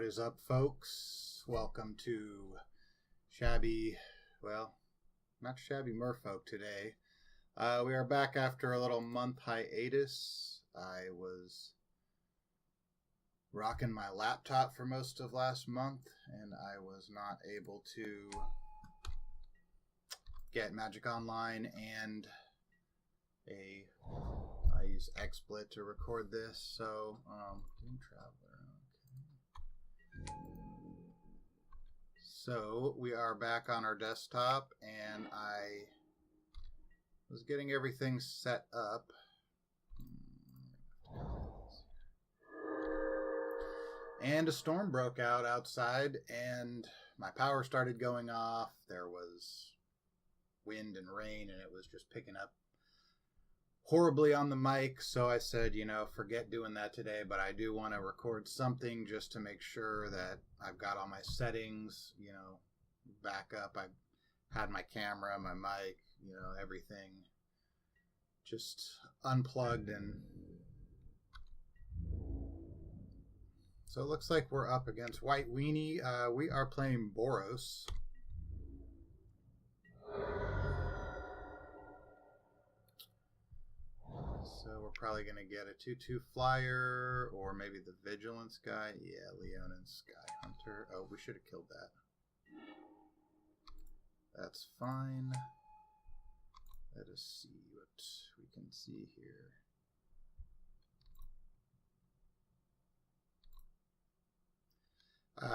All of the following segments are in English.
is up, folks? Welcome to Shabby, well, not Shabby Merfolk today. We are back after a little month hiatus. I was rocking my laptop for most of last month, and I was not able to get Magic Online and I use XSplit to record this, so Doom Traveler. Okay. So we are back on our desktop, and I was getting everything set up. And a storm broke out outside, and my power started going off. There was wind and rain, and it was just picking up horribly on the mic. So I said, forget doing that today, but I do want to record something just to make sure that I've got all my settings, back up. I had my camera, my mic, everything just unplugged. And so it looks like we're up against White Weenie. We are playing Boros. So we're probably going to get a 2/2 flyer, or maybe the Vigilance guy. Yeah, Leonin Sky Hunter. Oh, we should have killed that. That's fine. Let us see what we can see here.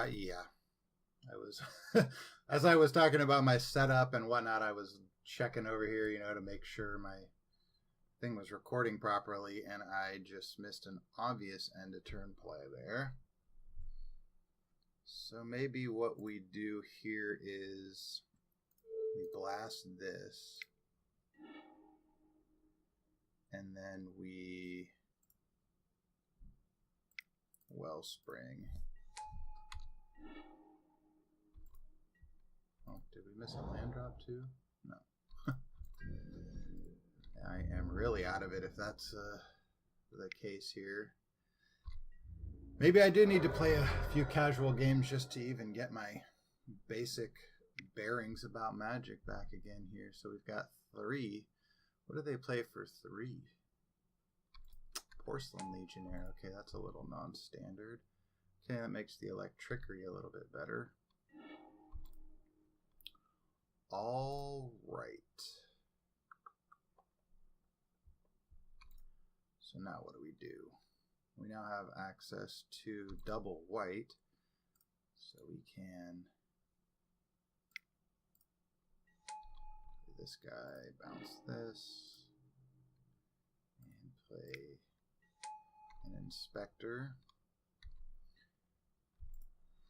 Yeah. I was, as I was talking about my setup and whatnot, I was checking over here, to make sure my thing was recording properly, and I just missed an obvious end of turn play there. So maybe what we do here is we blast this, and then we Wellspring. Oh, did we miss a land drop too? No. I am really out of it if that's the case here. Maybe I do need to play a few casual games just to even get my basic bearings about Magic back again here. So we've got 3. What do they play for 3? Porcelain Legionnaire. Okay, that's a little non-standard. Okay, that makes the Electrickery a little bit better. All right. So now what do we do? We now have access to double white, so we can play this guy, bounce this, and play an Inspector.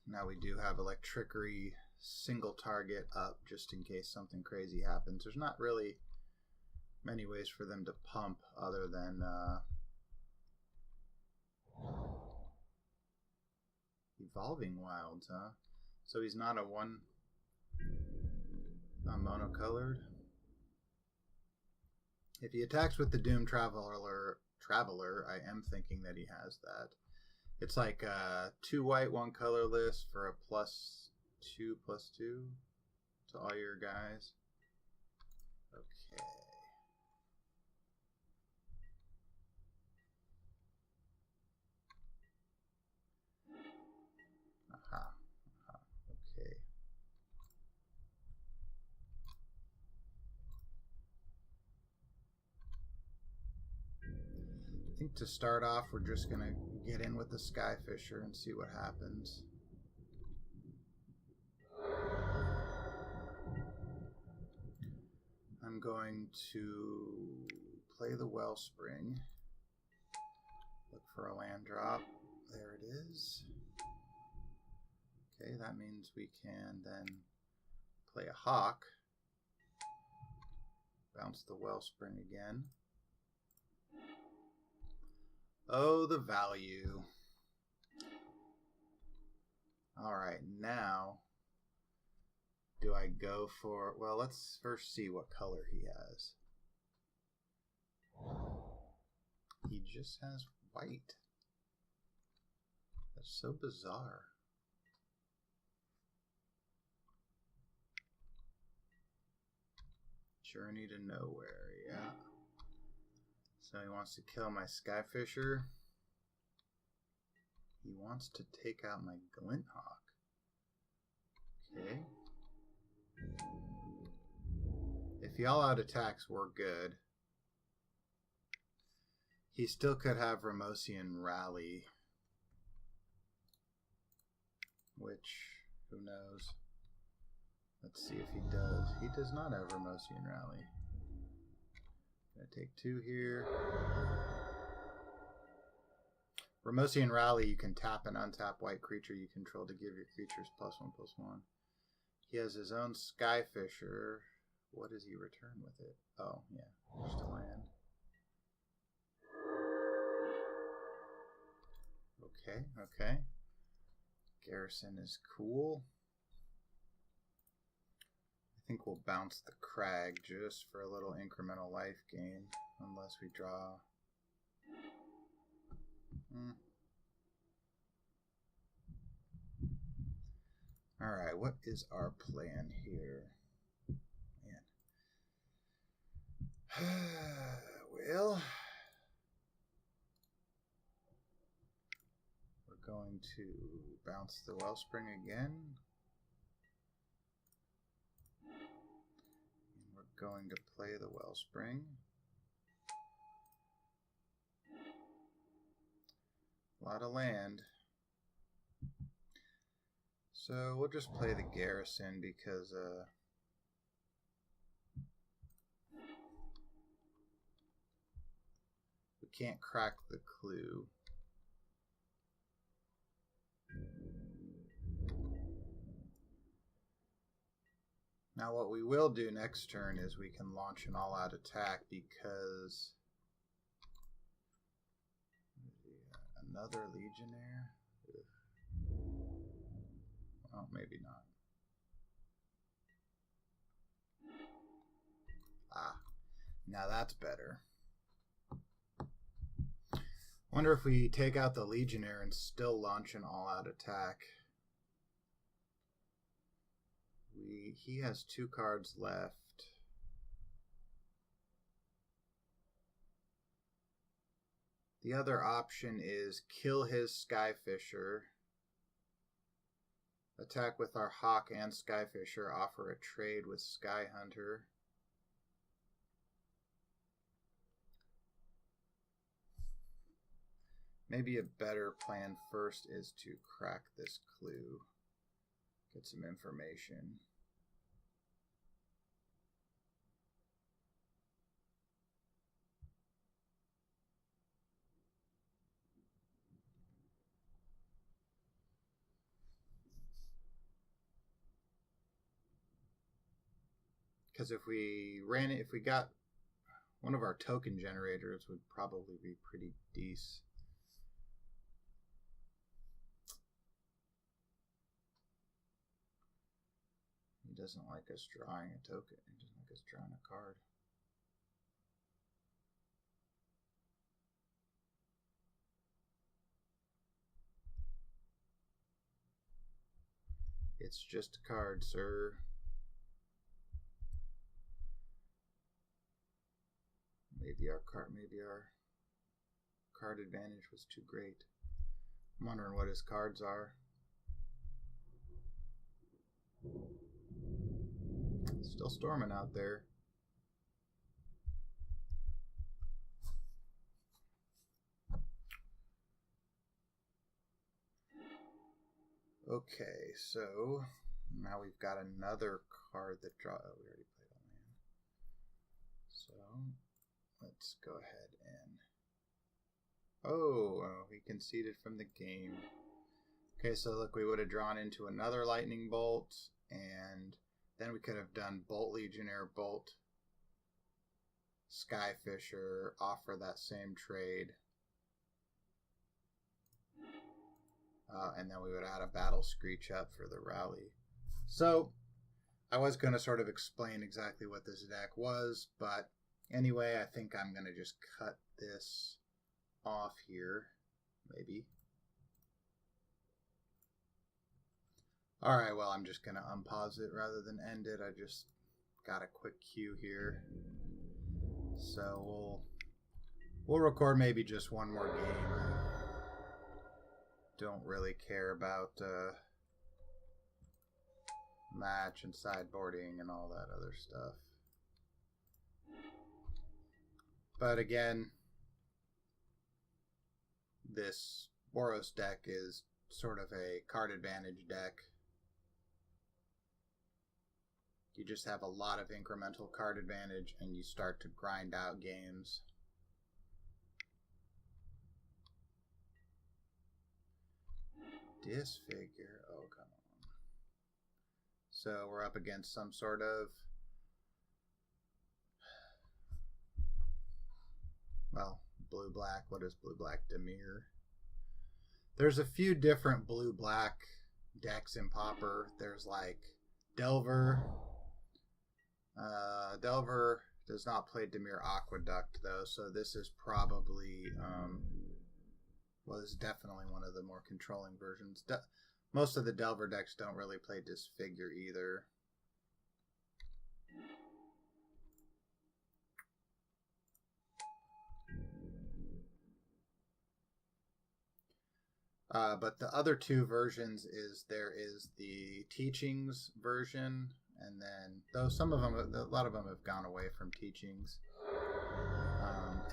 Now we do have Electrickery single target up just in case something crazy happens. There's not really many ways for them to pump other than Evolving Wilds, huh? So he's not a monocolored. If he attacks with the Doom Traveler, I am thinking that he has that. It's like 2 white, 1 colorless for a +2/+2 to all your guys. Okay. Aha. Okay. I think to start off, we're just going to get in with the Skyfisher and see what happens. I'm going to play the Wellspring. Look for a land drop. There it is. Okay, that means we can then play a Hawk. Bounce the Wellspring again. Oh, the value. All right, now do I go for... Well, let's first see what color he has. He just has white. That's so bizarre. Journey to Nowhere, yeah. So he wants to kill my Skyfisher. He wants to take out my Glinthawk. Okay. If he all-out attacks, we're good. He still could have Ramosian Rally. Which, who knows? Let's see if he does. He does not have Ramosian Rally. Gonna take 2 here. Ramosian Rally, you can tap and untap white creature you control to give your creatures +1/+1. He has his own Skyfisher. What does he return with it? Oh, yeah, just a land. Okay, okay. Garrison is cool. I think we'll bounce the Crag just for a little incremental life gain, unless we draw. Alright, what is our plan here? Man. Well, we're going to bounce the Wellspring again. And we're going to play the Wellspring. A lot of land. So we'll just play the Garrison because we can't crack the clue. Now what we will do next turn is we can launch an all-out attack because another Legionnaire? Well, maybe not. Ah, now that's better. Wonder if we take out the Legionnaire and still launch an all-out attack. He has 2 cards left. The other option is kill his Skyfisher, attack with our Hawk and Skyfisher, offer a trade with Skyhunter. Maybe a better plan first is to crack this clue, get some information. Because if we ran it, if we got one of our token generators, would probably be pretty decent. He doesn't like us drawing a token. He doesn't like us drawing a card. It's just a card, sir. Maybe our card advantage was too great. I'm wondering what his cards are. Still storming out there. Okay, so now we've got another card that draw. Oh, we already played on land. So let's go ahead and. Oh, he conceded from the game. Okay, so look, we would have drawn into another lightning bolt, and then we could have done Bolt Legionnaire, Bolt Skyfisher, offer that same trade. And then we would add a Battle Screech up for the rally. So I was going to sort of explain exactly what this deck was, but anyway, I think I'm going to just cut this off here, maybe. All right, well, I'm just going to unpause it rather than end it. I just got a quick queue here. So we'll record maybe just one more game. Don't really care about match and sideboarding and all that other stuff. But again, this Boros deck is sort of a card advantage deck. You just have a lot of incremental card advantage and you start to grind out games. Disfigure. Oh, come on. So we're up against some sort of, well, blue-black. What is blue-black? Dimir. There's a few different blue-black decks in Pauper. There's like Delver. Delver does not play Dimir Aqueduct, though, so this is probably, well, this is definitely one of the more controlling versions. Most of the Delver decks don't really play Disfigure either. But the other two versions is there is the Teachings version, and then though some of them, a lot of them have gone away from Teachings,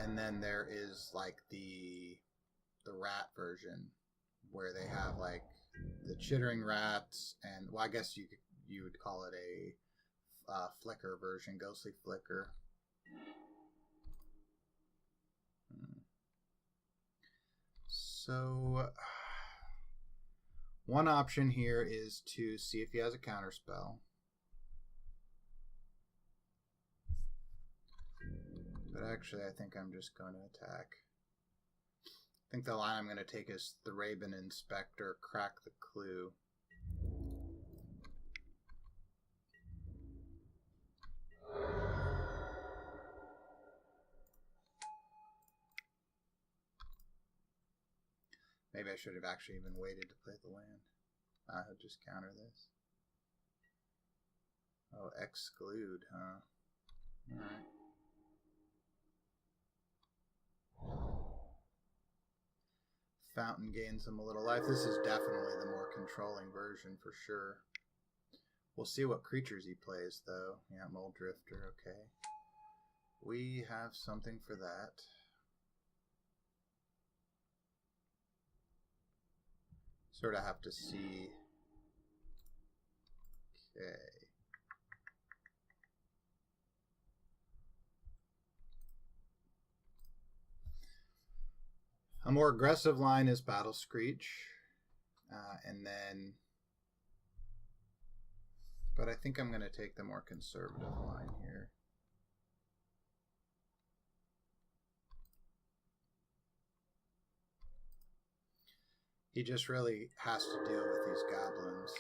and then there is like the rat version where they have like the chittering rats, and well, I guess you would call it a flicker version, ghostly flicker. So one option here is to see if he has a counter spell. But actually, I think I'm just going to attack. I think the line I'm going to take is Thraben Inspector, Crack the Clue. Maybe I should have actually even waited to play the land. I'll just counter this. Oh, exclude, huh? Alright. Fountain gains him a little life. This is definitely the more controlling version for sure. We'll see what creatures he plays, though. Yeah, Mold Drifter, okay. We have something for that. Sort of have to see. Okay. A more aggressive line is Battle Screech. And then... But I think I'm going to take the more conservative line here. He just really has to deal with these goblins.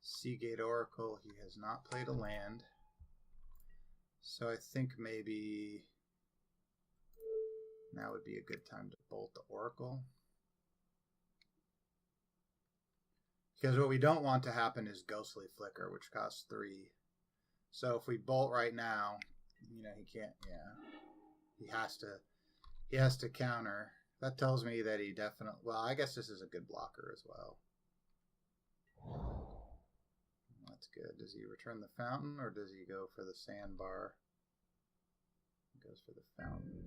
Seagate Oracle, he has not played a land. So I think maybe now would be a good time to bolt the Oracle. Because what we don't want to happen is Ghostly Flicker, which costs 3. So if we bolt right now, you know, he can't, yeah. He has to counter. That tells me that he definitely, well, I guess this is a good blocker as well. That's good. Does he return the fountain or does he go for the sandbar? He goes for the fountain.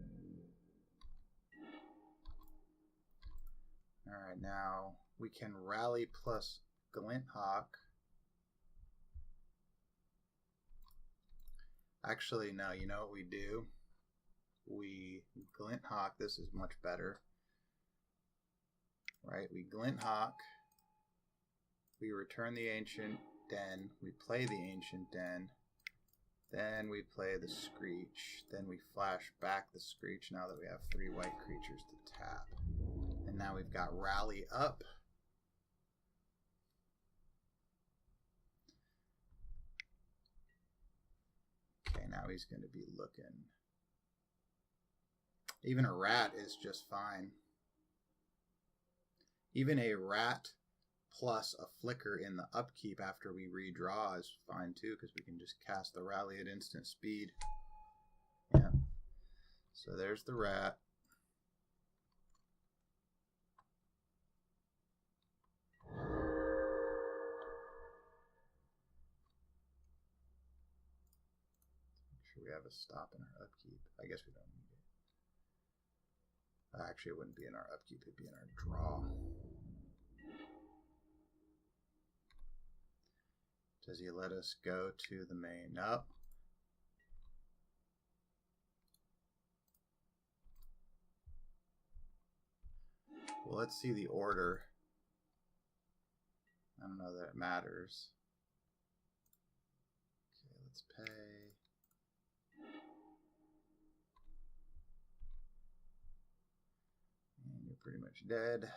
Alright, now we can rally plus Glint Hawk. Actually, no, you know what we do? We Glint Hawk. This is much better. Right, we Glint Hawk. We return the Ancient Den. We play the Ancient Den. Then we play the Screech. Then we flash back the Screech now that we have 3 white creatures to tap. And now we've got Rally up. now he's going to be looking. Even a rat is just fine. Even a rat plus a flicker in the upkeep after we redraw is fine too, because we can just cast the rally at instant speed. Yeah. So there's the rat. Make sure we have a stop in our upkeep. I guess we don't need it. Actually, it wouldn't be in our upkeep, it'd be in our draw. Does he let us go to the main? Nope. Well, let's see the order. I don't know that it matters. Okay, let's pay. And you're pretty much dead.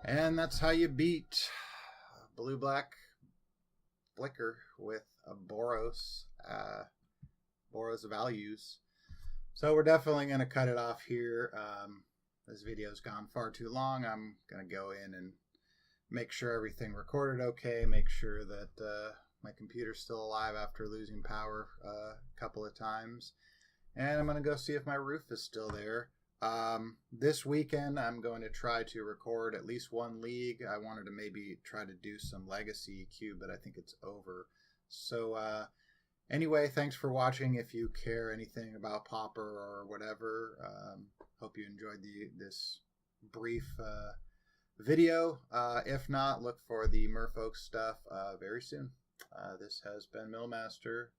And that's how you beat blue-black flicker with a Boros values. So we're definitely going to cut it off here. This video's gone far too long. I'm going to go in and make sure everything recorded okay, make sure that my computer's still alive after losing power a couple of times. And I'm going to go see if my roof is still there. This weekend, I'm going to try to record at least one league. I wanted to maybe try to do some legacy EQ, but I think it's over. So anyway, thanks for watching. If you care anything about Paappah or whatever, hope you enjoyed this brief video. If not, look for the Merfolk stuff very soon. This has been Millmaster,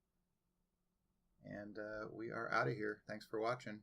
and we are out of here. Thanks for watching.